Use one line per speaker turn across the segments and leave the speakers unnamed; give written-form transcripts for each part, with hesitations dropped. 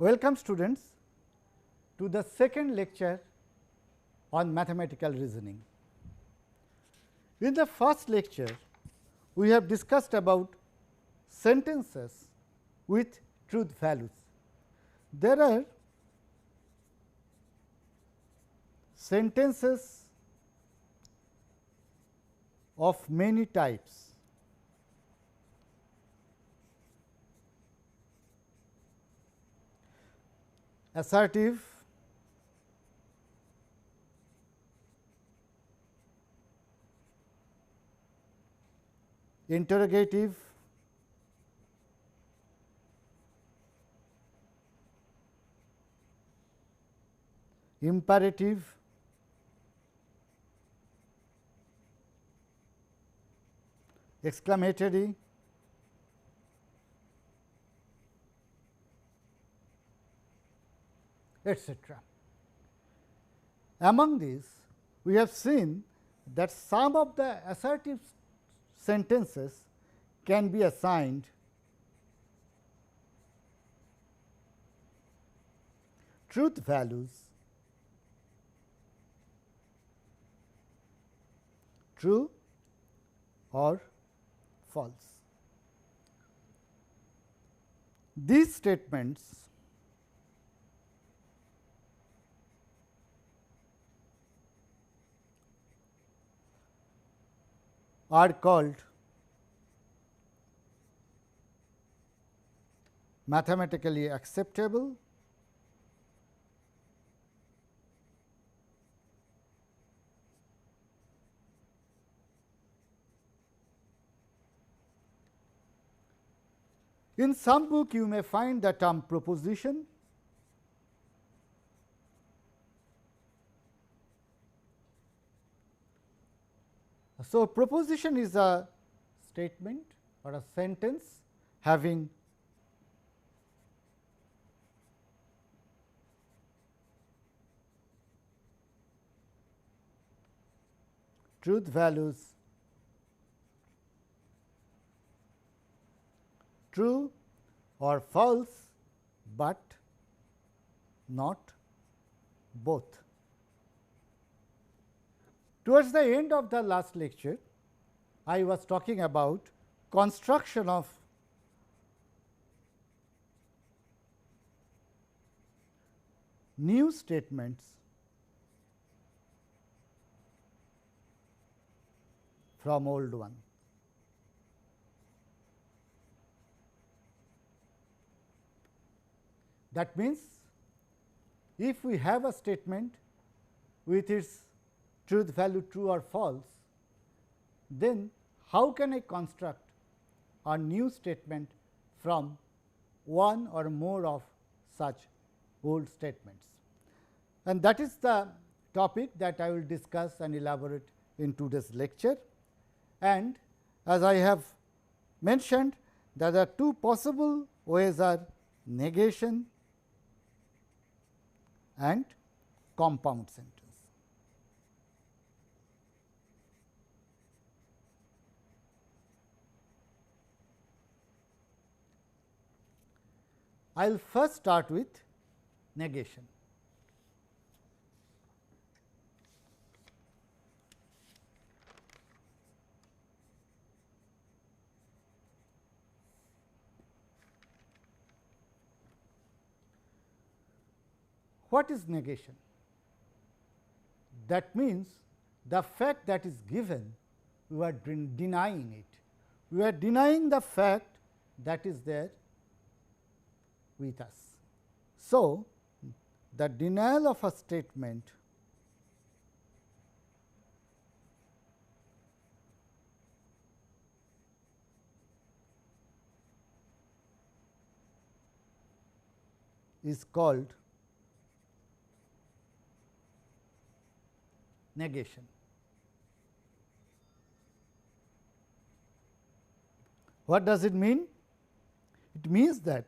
Welcome students to the second lecture on mathematical reasoning. In the first lecture, we have discussed about sentences with truth values. There are sentences of many types. Assertive, interrogative, imperative, exclamatory, etc. Among these, we have seen that some of the assertive sentences can be assigned truth values, true or false. These statements are called mathematically acceptable, in some book you may find the term proposition. So, proposition is a statement or a sentence having truth values true or false, but not both. Towards the end of the last lecture, I was talking about construction of new statements from old one. That means, if we have a statement with its truth value true or false, then how can I construct a new statement from one or more of such old statements? And that is the topic that I will discuss and elaborate in today's lecture. And as I have mentioned, there are two possible ways are negation and compound sentence. I will first start with negation. What is negation? That means the fact that is given, we are denying it. We are denying the fact that is there with us. So, the denial of a statement is called negation. What does it mean? It means that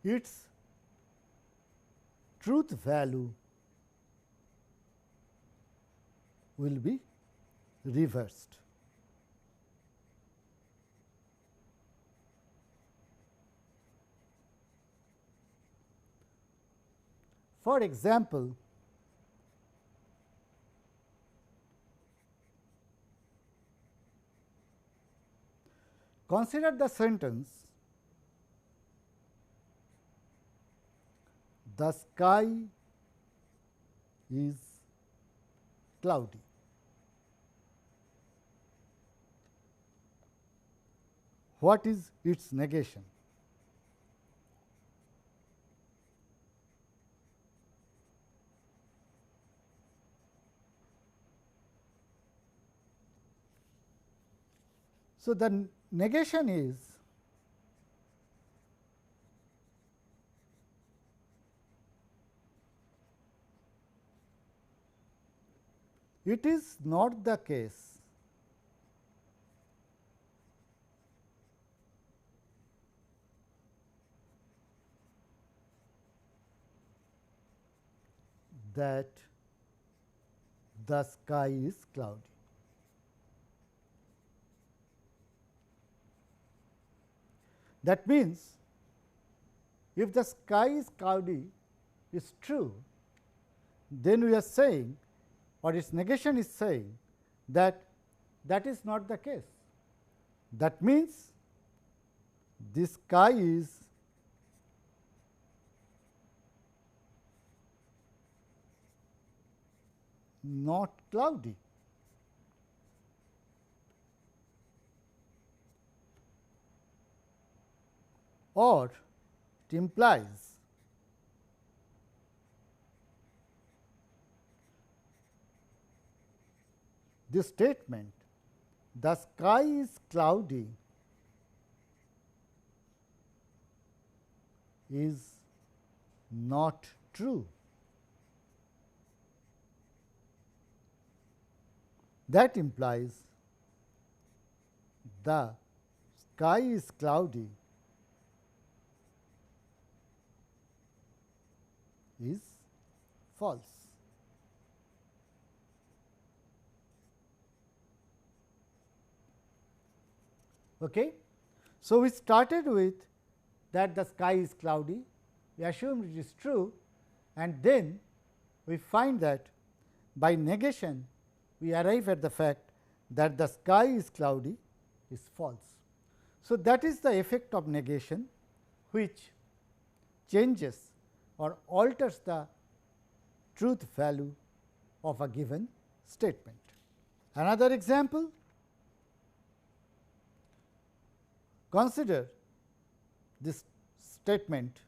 its truth value will be reversed. For example, consider the sentence, the sky is cloudy. What is its negation? So, the negation is it is not the case that the sky is cloudy. That means, if the sky is cloudy is true, then we are saying, or its negation is saying, that that is not the case. That means, the sky is not cloudy. Or it implies this statement, the sky is cloudy, is not true. That implies the sky is cloudy is false. Okay? So, we started with that the sky is cloudy, we assumed it is true, and then we find that by negation we arrive at the fact that the sky is cloudy is false. So, that is the effect of negation, which changes or alters the truth value of a given statement. Another example, consider this statement,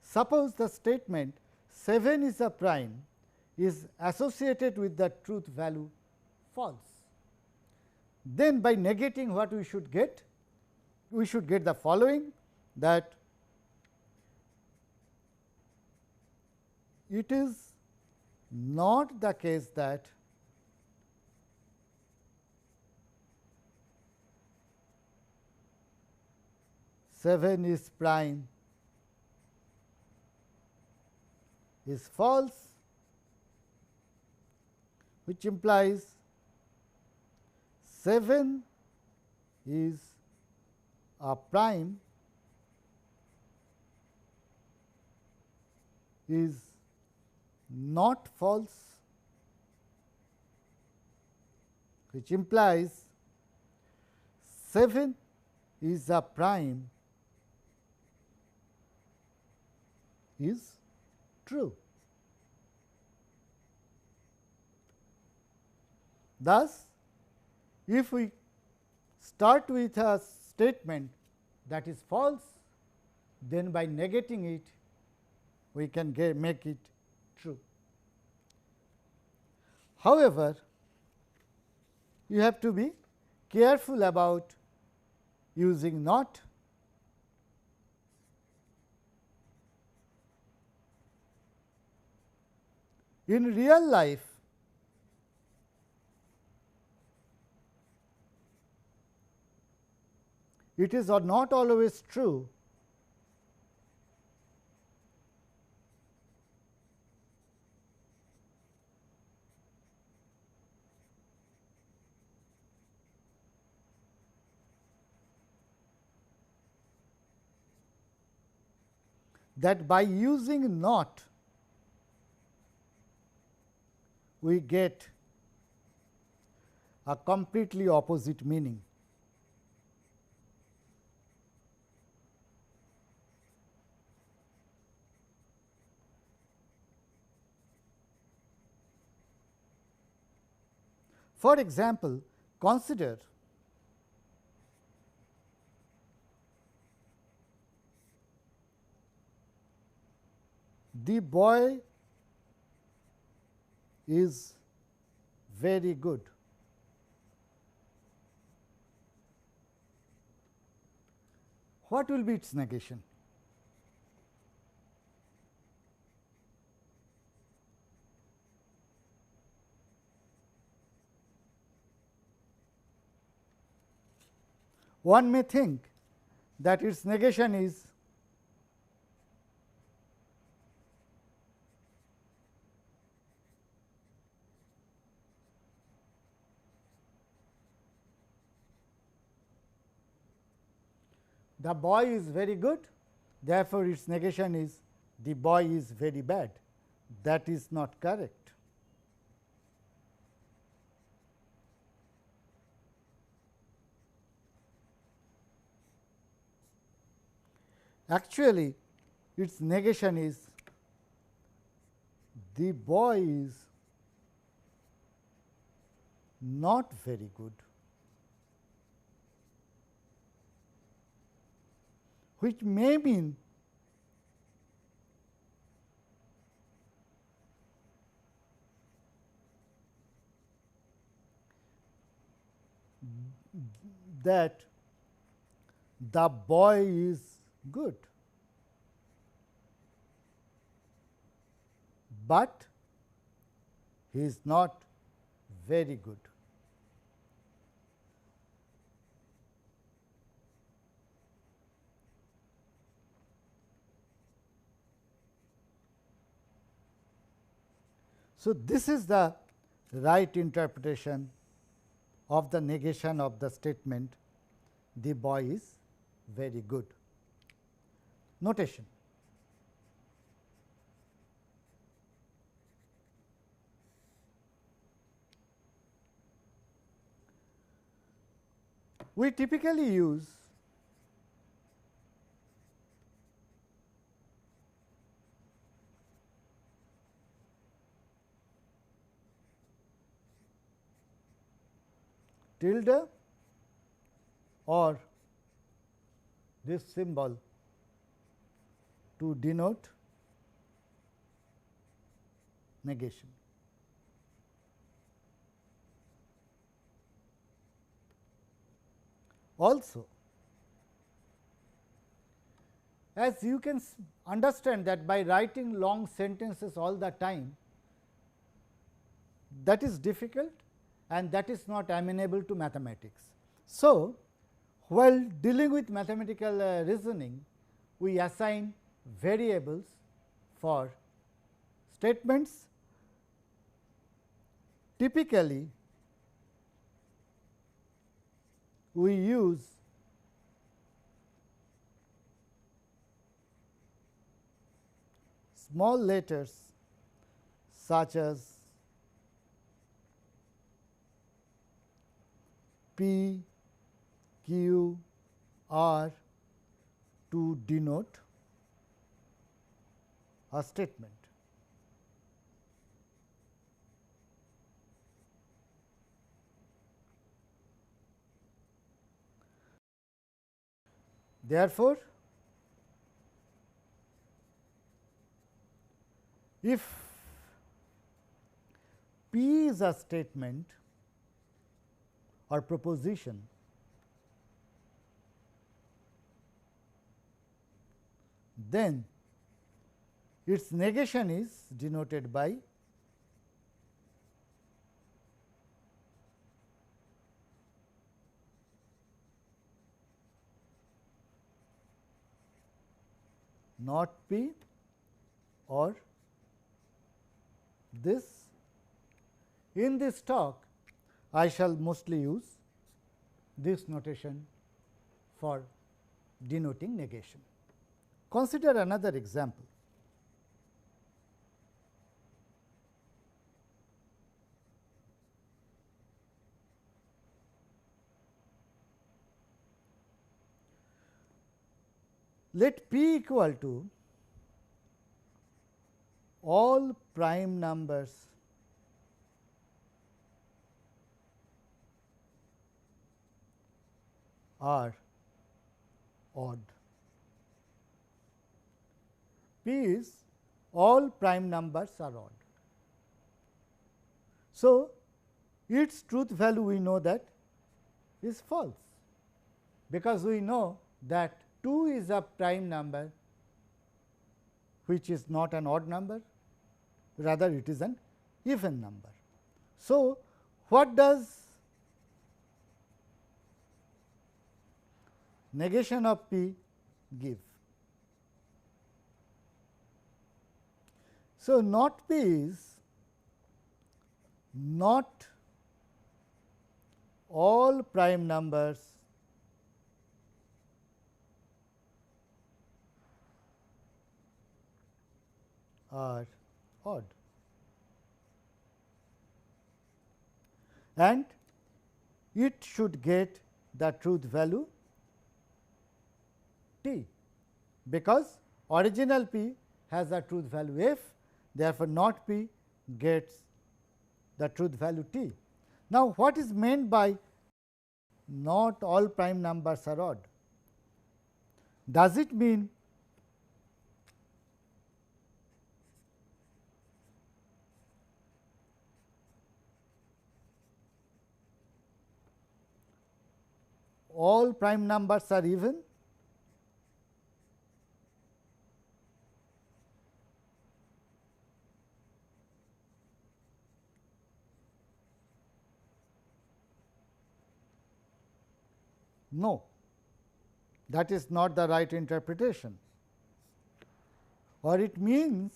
suppose the statement 7 is a prime is associated with the truth value false. Then by negating, what we should get? We should get the following, that it is not the case that seven is prime is false, which implies 7 is a prime is not false, which implies 7 is a prime is true. Thus, if we start with a statement that is false, then by negating it we can make it true. However, you have to be careful about using not. In real life, it is not always true that by using not we get a completely opposite meaning. For example, consider the boy is very good. What will be its negation? One may think that its negation is the boy is very good, therefore, its negation is the boy is very bad. That is not correct. Actually, its negation is the boy is not very good, which may mean that the boy is good, but he is not very good. So, this is the right interpretation of the negation of the statement the boy is very good. Notation. We typically use tilde or this symbol to denote negation. Also, as you can understand that by writing long sentences all the time, that is difficult and that is not amenable to mathematics. So, while dealing with mathematical reasoning, we assign variables for statements. Typically, we use small letters such as P, Q, R to denote a statement. Therefore, if P is a statement or proposition, then its negation is denoted by not P or this. In this talk, I shall mostly use this notation for denoting negation. Consider another example. Let P equal to all prime numbers are odd. P is all prime numbers are odd. So, its truth value we know that is false, because we know that 2 is a prime number which is not an odd number, rather it is an even number. So, what does negation of P give? So, not P is not all prime numbers are odd, and it should get the truth value t, because original P has a truth value f, therefore, not P gets the truth value t. Now, what is meant by not all prime numbers are odd? Does it mean all prime numbers are even? No, that is not the right interpretation, or it means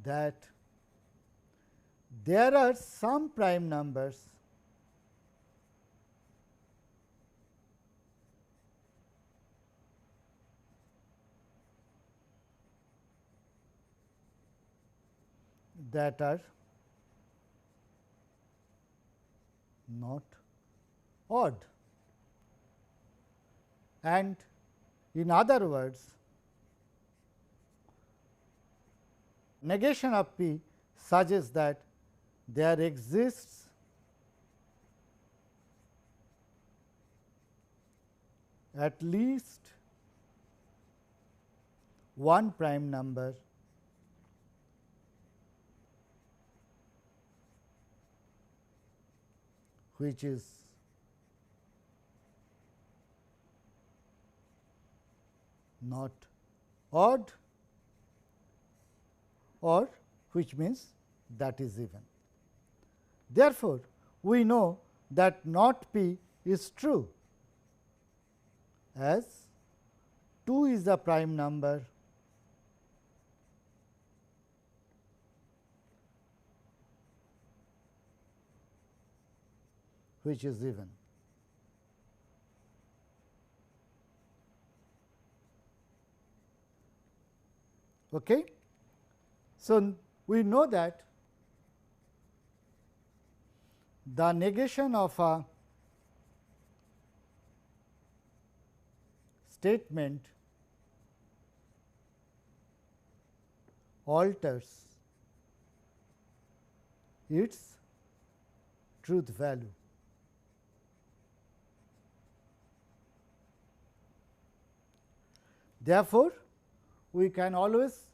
that there are some prime numbers that are not odd, and in other words, negation of P suggests that there exists at least one prime number which is not odd, or which means that is even. Therefore, we know that not P is true, as 2 is a prime number which is even. Okay? So, we know that the negation of a statement alters its truth value. Therefore, we can always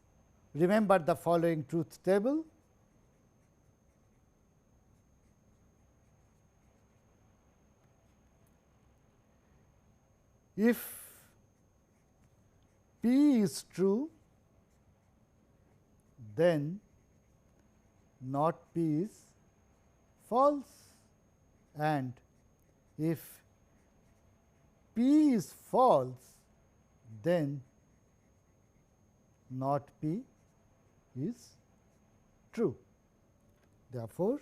remember the following truth table. If P is true, then not P is false, and if P is false, then not P is true. Therefore,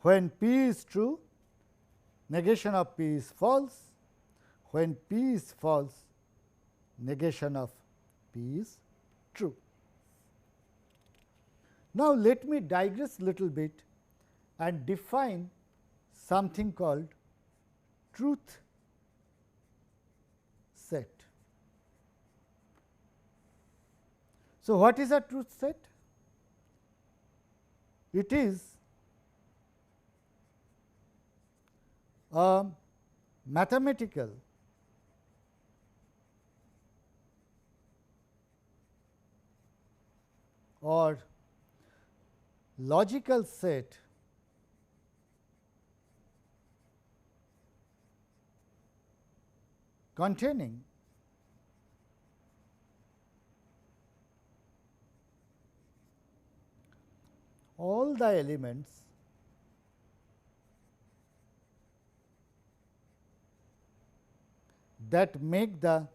When P is true, negation of P is false. When P is false, negation of P is true. Now, let me digress little bit and define something called truth set. So, what is a truth set? It is a mathematical or logical set containing all the elements that make the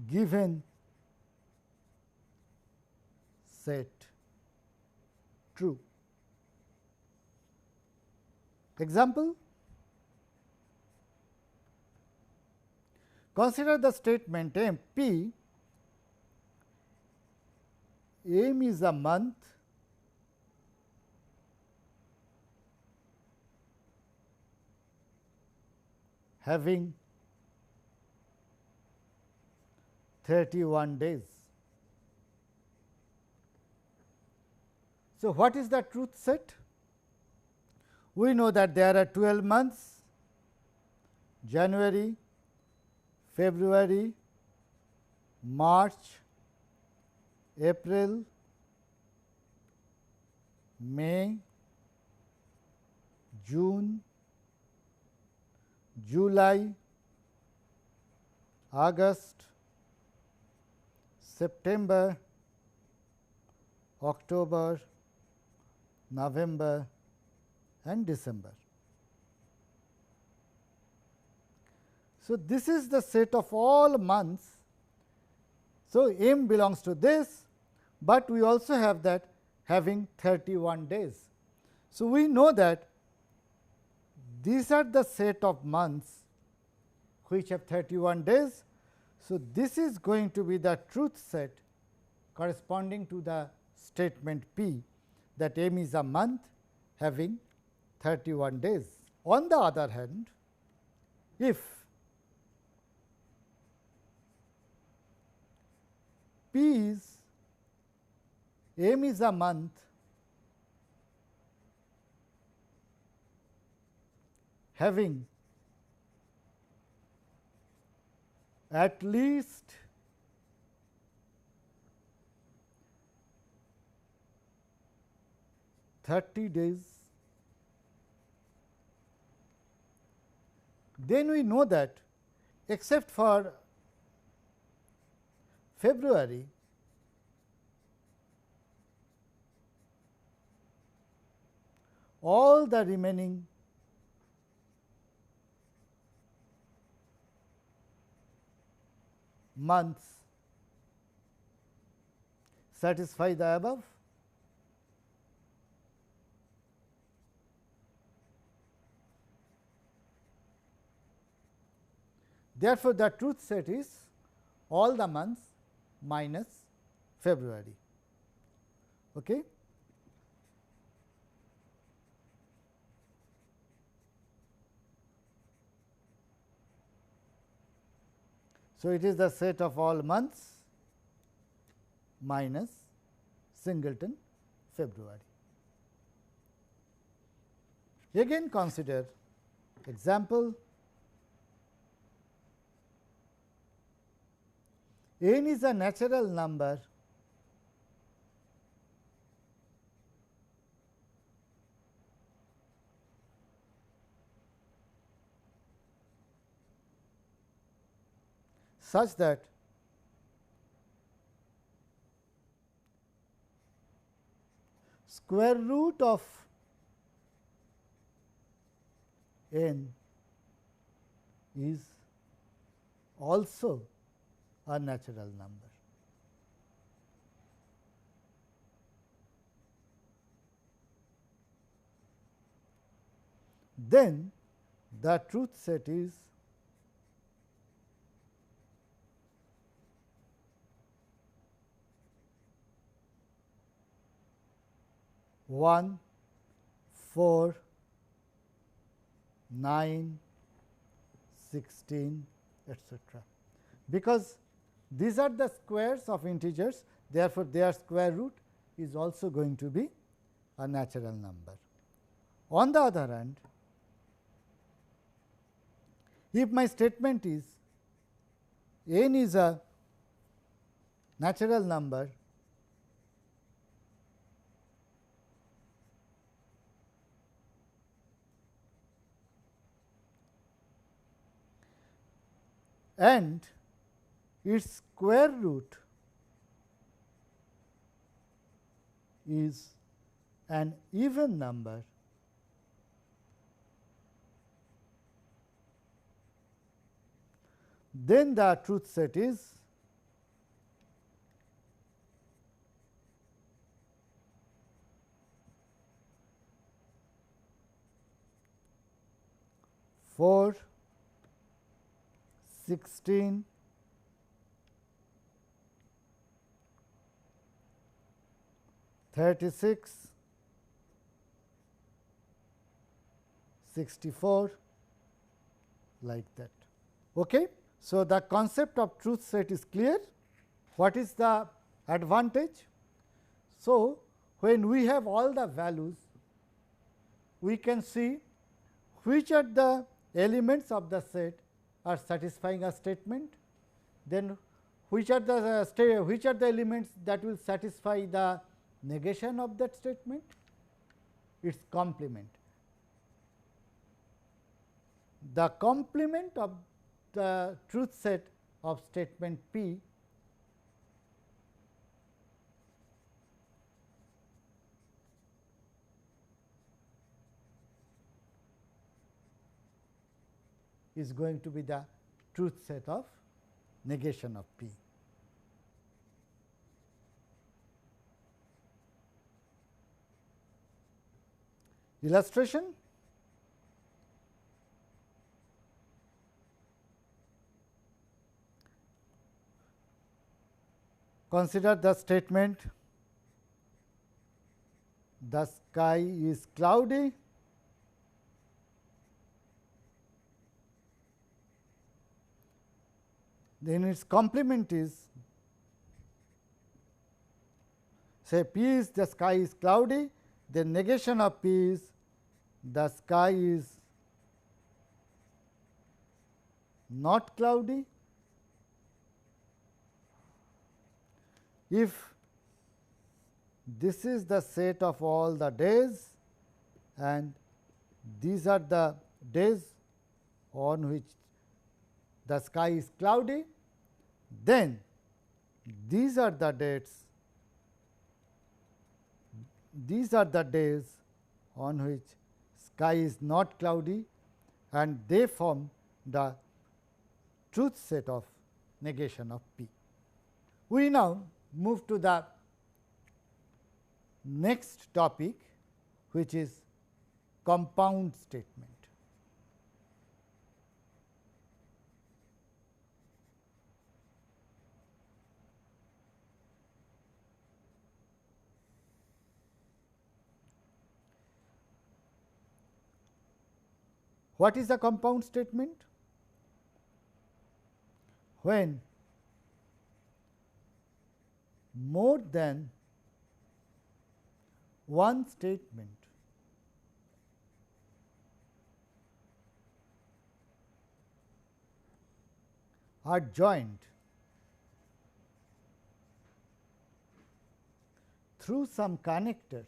given set true. Example, consider the statement M P, M is a month having 31 days. So, what is the truth set? We know that there are 12 months: January, February, March, April, May, June, July, August, September, October, November and December. So, this is the set of all months. So, M belongs to this, but we also have that having 31 days. So, we know that these are the set of months which have 31 days. So, this is going to be the truth set corresponding to the statement P, that M is a month having 31 days. On the other hand, if P is M is a month having at least 30 days, then we know that except for February, all the remaining months satisfy the above. Therefore, the truth set is all the months minus February. Okay? So, it is the set of all months minus singleton February. Again, consider example. N is a natural number such that square root of n is also a natural number. then the truth set is one, 4, 9, 16, etc. Because these are the squares of integers, therefore, their square root is also going to be a natural number. On the other hand, if my statement is n is a natural number, and its square root is an even number, then the truth set is four, 16, 36, 64, like that. Okay? So, the concept of truth set is clear. What is the advantage? So, when we have all the values, we can see which are the elements of the set are satisfying a statement, then which are the elements that will satisfy the negation of that statement, its complement. The complement of the truth set of statement P is going to be the truth set of negation of P. Illustration. Consider the statement, the sky is cloudy, then its complement is, say P is the sky is cloudy, then negation of P is the sky is not cloudy. If this is the set of all the days and these are the days on which the sky is cloudy, then these are the dates, these are the days on which sky is not cloudy, and they form the truth set of negation of P. We now move to the next topic, which is compound statement. What is a compound statement? When more than one statement are joined through some connectors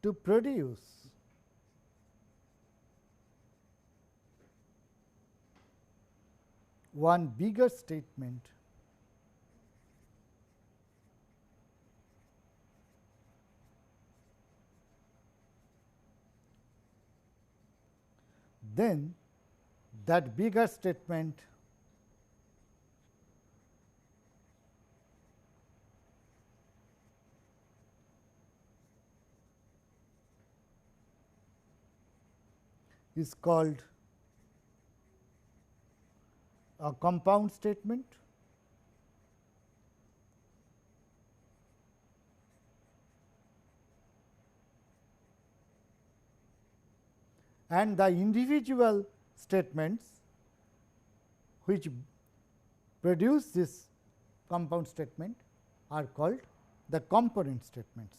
to produce one bigger statement, then that bigger statement is called a compound statement, and the individual statements which produce this compound statement are called the component statements.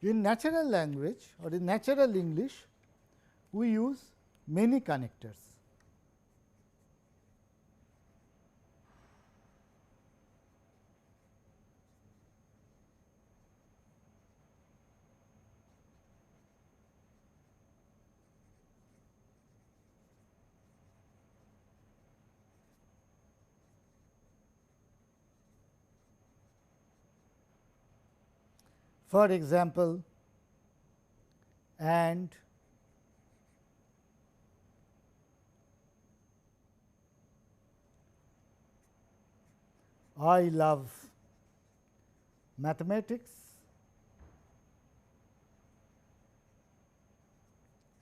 In natural language or in natural English, we use many connectors. For example, and, I love mathematics,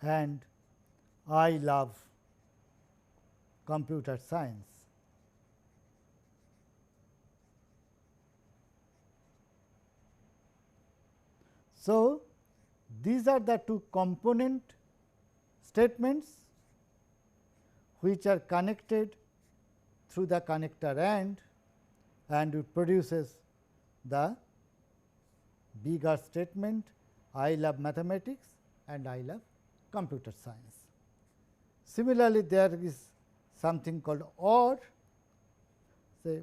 and I love computer science. So, these are the two component statements which are connected through the connector and it produces the bigger statement I love mathematics and I love computer science. Similarly, there is something called OR. Say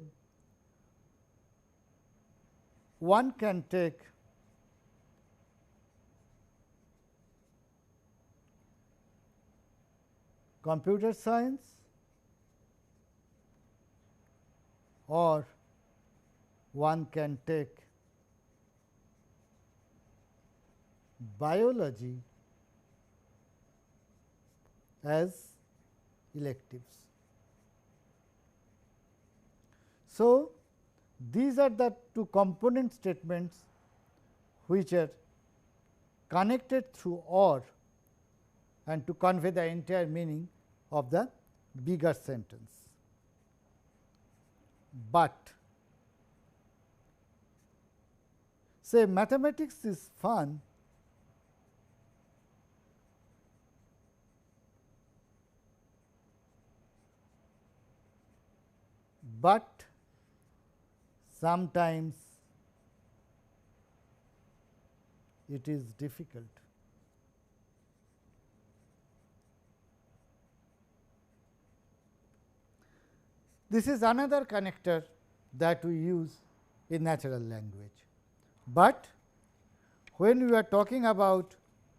one can take computer science or one can take biology as electives. So, these are the two component statements which are connected through OR and to convey the entire meaning of the bigger sentence. But say mathematics is fun, but sometimes it is difficult. This is another connector that we use in natural language, but when we are talking about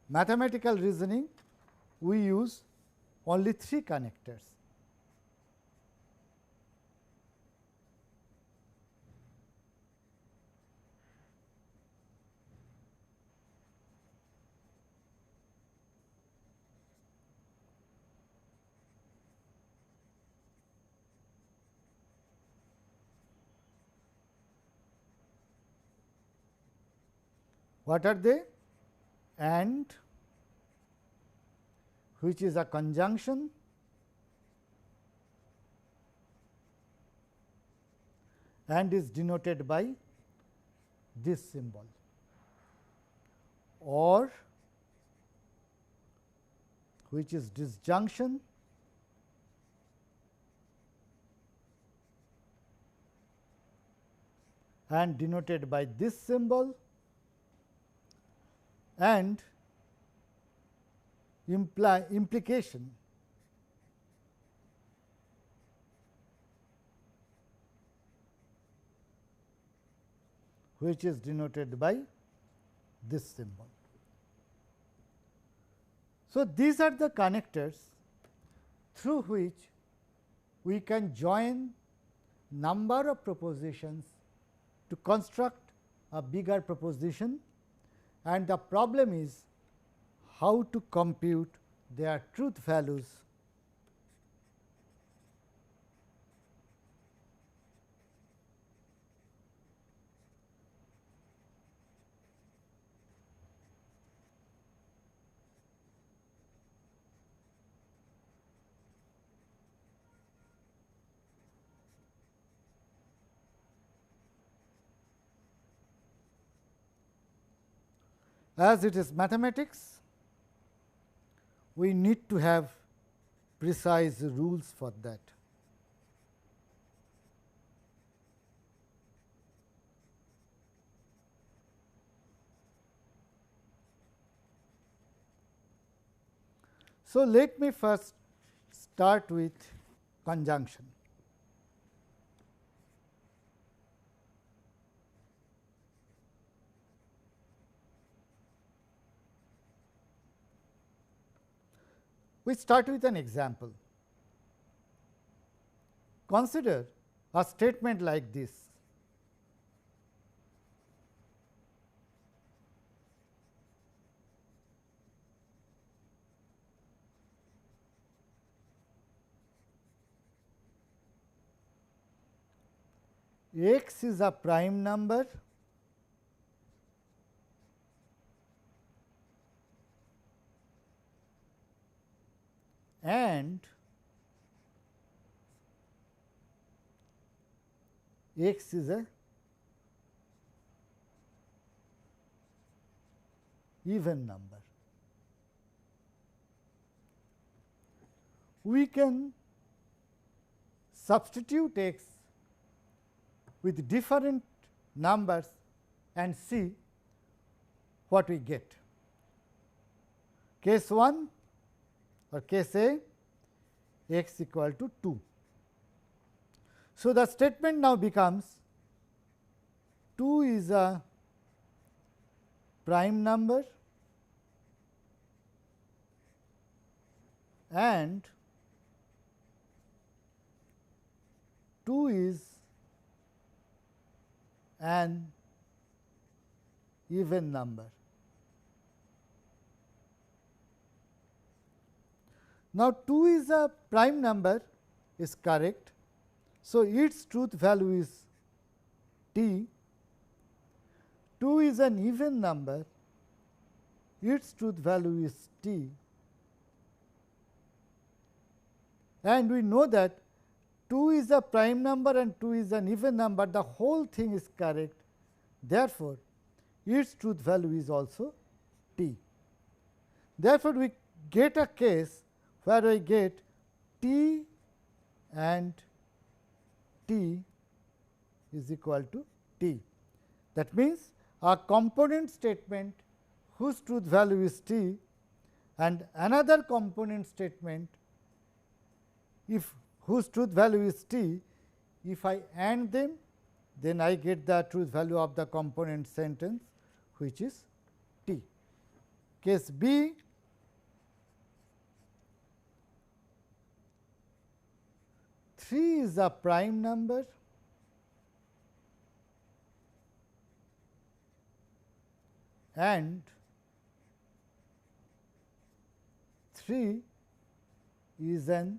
mathematical reasoning, we use only 3 connectors. What are they? And, which is a conjunction, and is denoted by this symbol, or which is disjunction, and denoted by this symbol, and implication, which is denoted by this symbol. So, these are the connectors through which we can join number of propositions to construct a bigger proposition, and the problem is how to compute their truth values. As it is mathematics, we need to have precise rules for that. So, let me first start with conjunction. We start with an example. Consider a statement like this: x is a prime number and x is a even number. We can substitute x with different numbers and see what we get. Case 1 or case A, x equal to 2. So, the statement now becomes 2 is a prime number and 2 is an even number. Now, 2 is a prime number is correct. So, its truth value is t. 2 is an even number, its truth value is t, and we know that 2 is a prime number and 2 is an even number, the whole thing is correct. Therefore, its truth value is also t. Therefore, we get a case where I get t and t is equal to t. That means, a component statement whose truth value is t and another component statement whose truth value is t, if I AND them, then I get the truth value of the component sentence, which is t. Case B, three is a prime number and 3 is an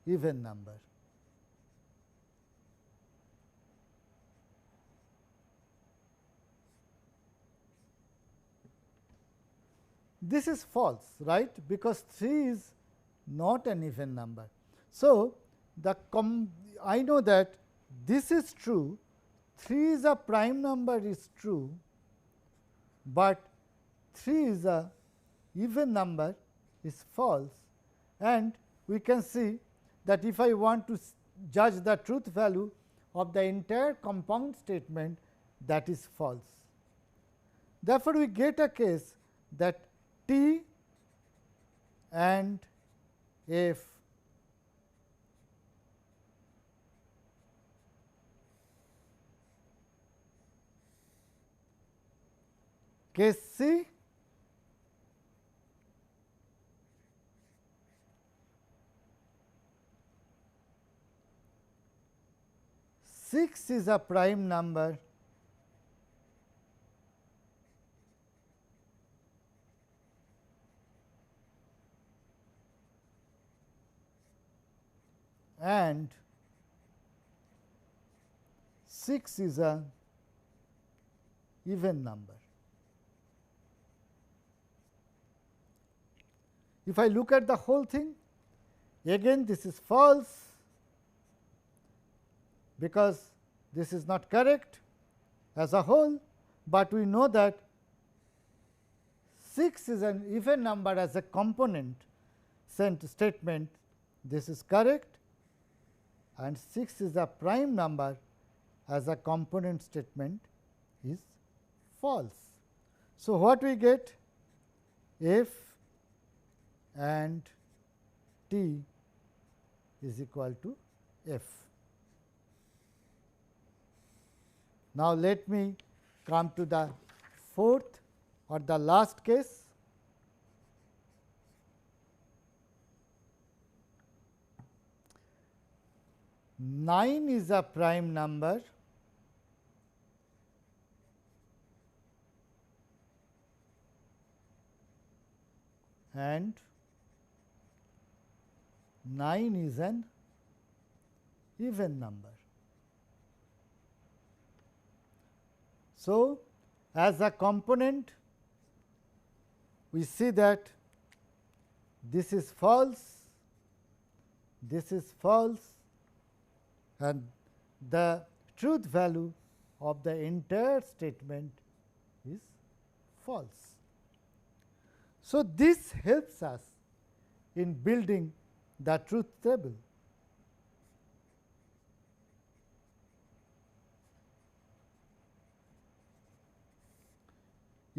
even number. This is false, right, because 3 is not an even number. So, I know that this is true, 3 is a prime number is true, but 3 is a even number is false, and we can see that if I want to judge the truth value of the entire compound statement, that is false. Therefore, we get a case that t and f case C, 6 is a prime number and 6 is a even number. If I look at the whole thing, again this is false, because this is not correct as a whole, but we know that 6 is an even number as a component statement, this is correct, and 6 is a prime number as a component statement is false. So, what we get? F and T is equal to F. Now, let me come to the fourth or the last case. Nine is a prime number and 9 is an even number. So, as a component, we see that this is false, this is false, and the truth value of the entire statement is false. So, this helps us in building the truth table.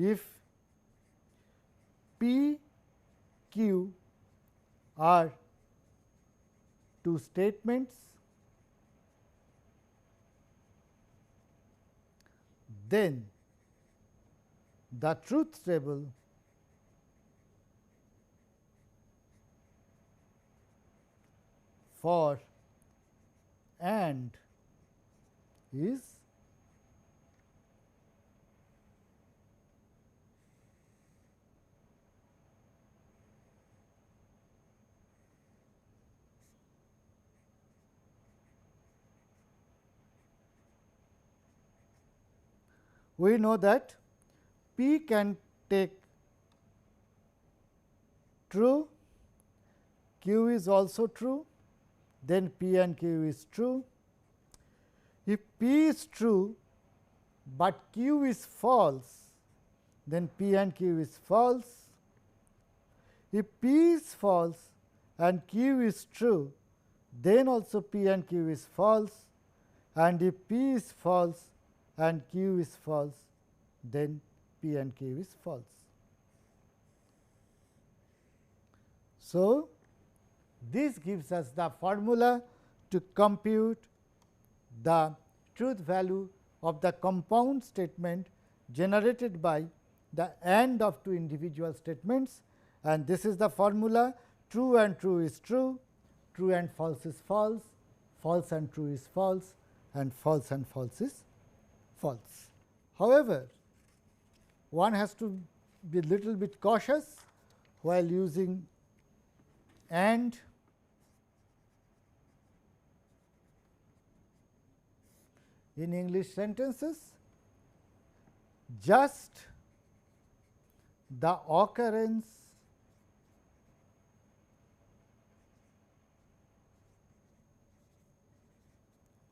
If P, Q are two statements, then the truth table for AND is we know that P can take true, Q is also true, then P and Q is true. If P is true, but Q is false, then P and Q is false. If P is false and Q is true, then also P and Q is false, and if P is false and Q is false, then P and Q is false. So, this gives us the formula to compute the truth value of the compound statement generated by the AND of two individual statements, and this is the formula: true and true is true, true and false is false, false and true is false, and false and false is false. However, one has to be little bit cautious while using AND. In English sentences, just the occurrence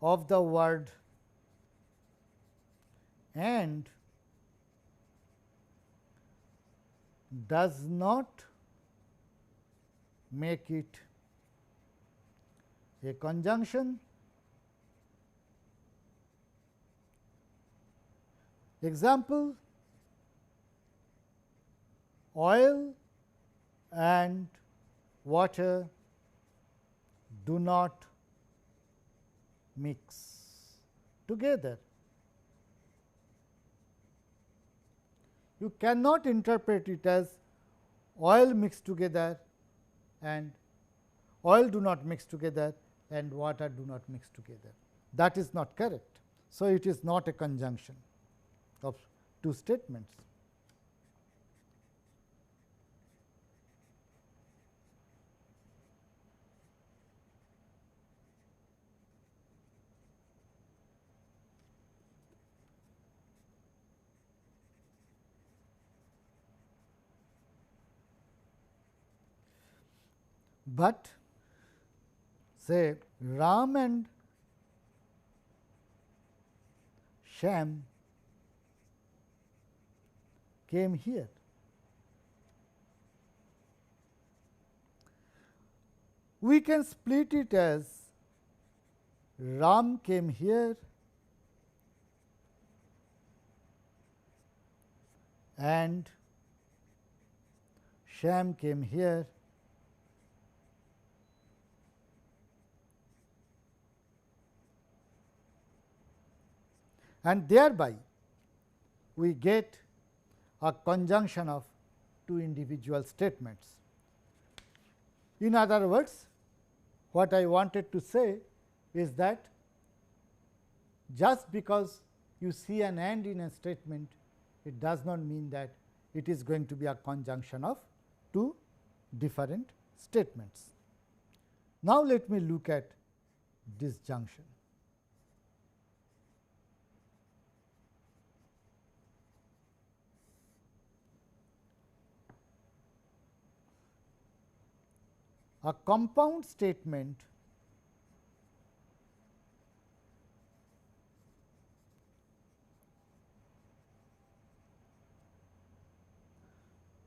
of the word AND does not make it a conjunction. Example: oil and water do not mix together. You cannot interpret it as oil mixed together and oil do not mix together and water do not mix together. that is not correct. So, it is not a conjunction of two statements. But say Ram and Shyam came here. We can split it as Ram came here and Shyam came here, and thereby we get a conjunction of two individual statements. In other words, what I wanted to say is that just because you see an and in a statement, it does not mean that it is going to be a conjunction of two different statements. Now, let me look at disjunction. A compound statement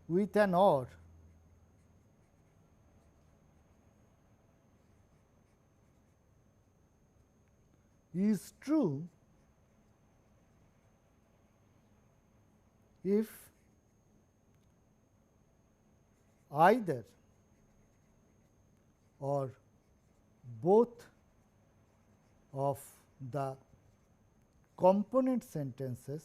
with an or is true if either or both of the component sentences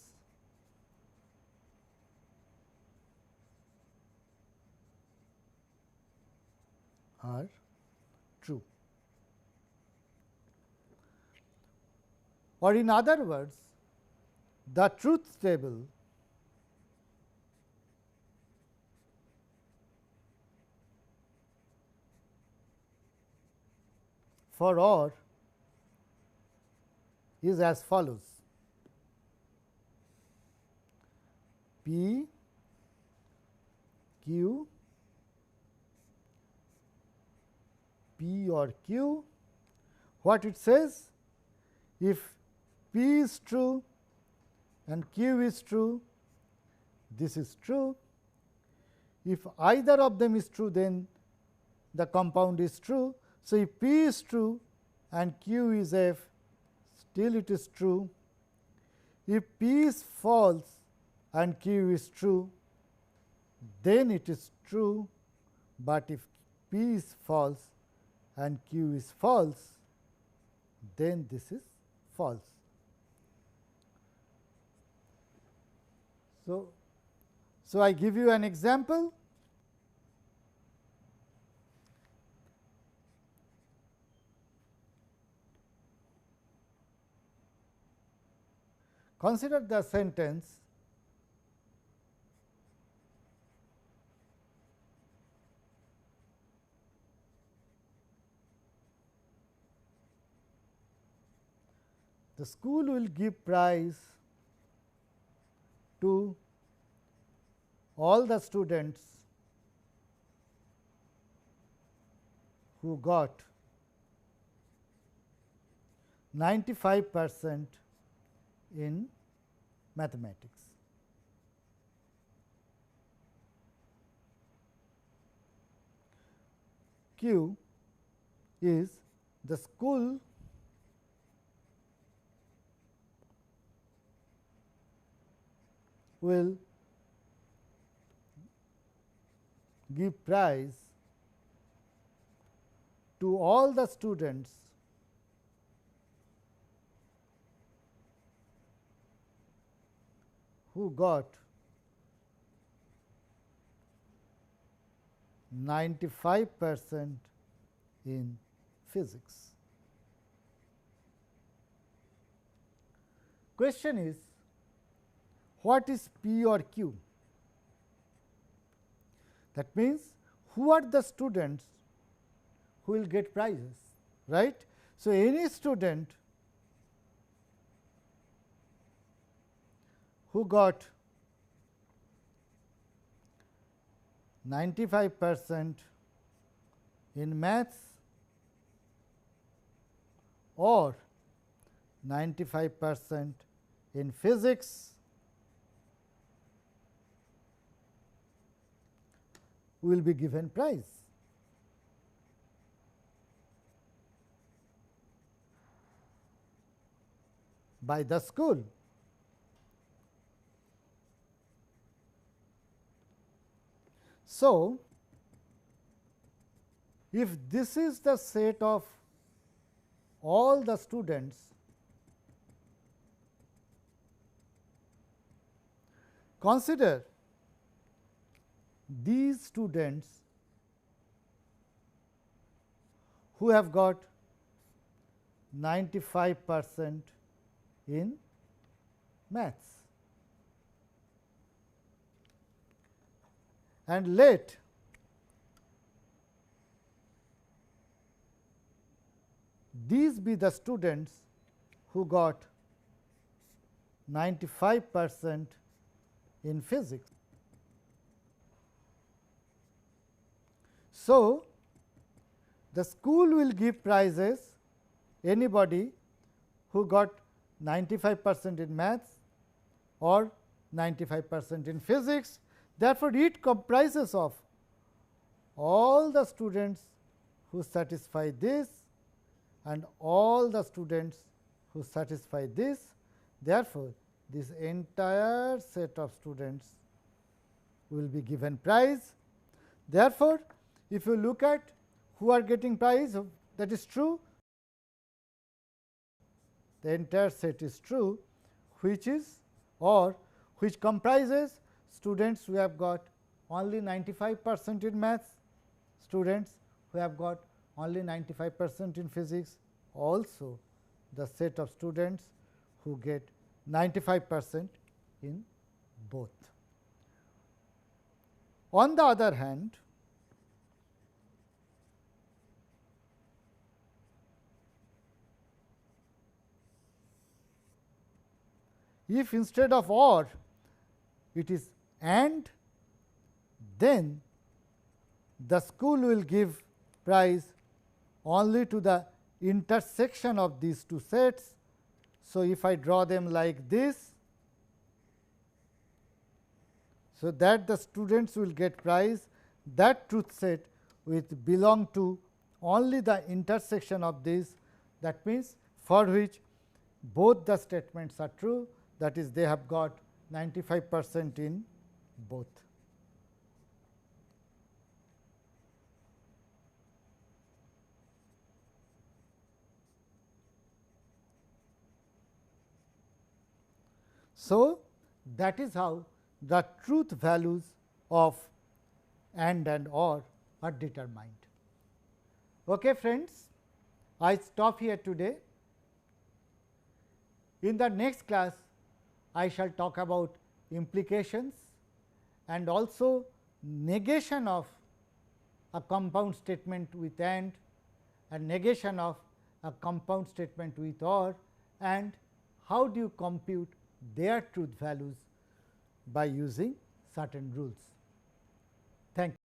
are true. Or in other words, the truth table for or is as follows: P, Q, P or Q. What it says? If P is true and Q is true, this is true. If either of them is true, then the compound is true. So, if P is true and Q is F, still it is true. If P is false and Q is true, then it is true, but if P is false and Q is false, then this is false. So I give you an example. Consider the sentence, the school will give prize to all the students who got 95% in mathematics. Q is the school will give prize to all the students who got 95% in physics. Question is, what is P or Q? That means, who are the students who will get prizes, right? So, any student who got 95% in maths or 95% in physics will be given prize. By the school. So, if this is the set of all the students, consider these students who have got 95% in maths, and let these be the students who got 95% in physics. So, the school will give prizes anybody who got 95% in maths or 95% in physics. Therefore, it comprises of all the students who satisfy this and all the students who satisfy this. Therefore, this entire set of students will be given prize. Therefore, if you look at who are getting prize, that is true, the entire set is true, which is or which comprises students who have got only 95% in maths, students who have got only 95% in physics, also the set of students who get 95% in both. On the other hand, if instead of or it is and, then the school will give prize only to the intersection of these two sets. So, if I draw them like this, so that the students will get prize that truth set which belong to only the intersection of these, that means for which both the statements are true, that is they have got 95% in both. So, that is how the truth values of and or are determined. Okay, friends, I stop here today. In the next class, I shall talk about implications and also negation of a compound statement with and negation of a compound statement with or, and how do you compute their truth values by using certain rules. Thank you.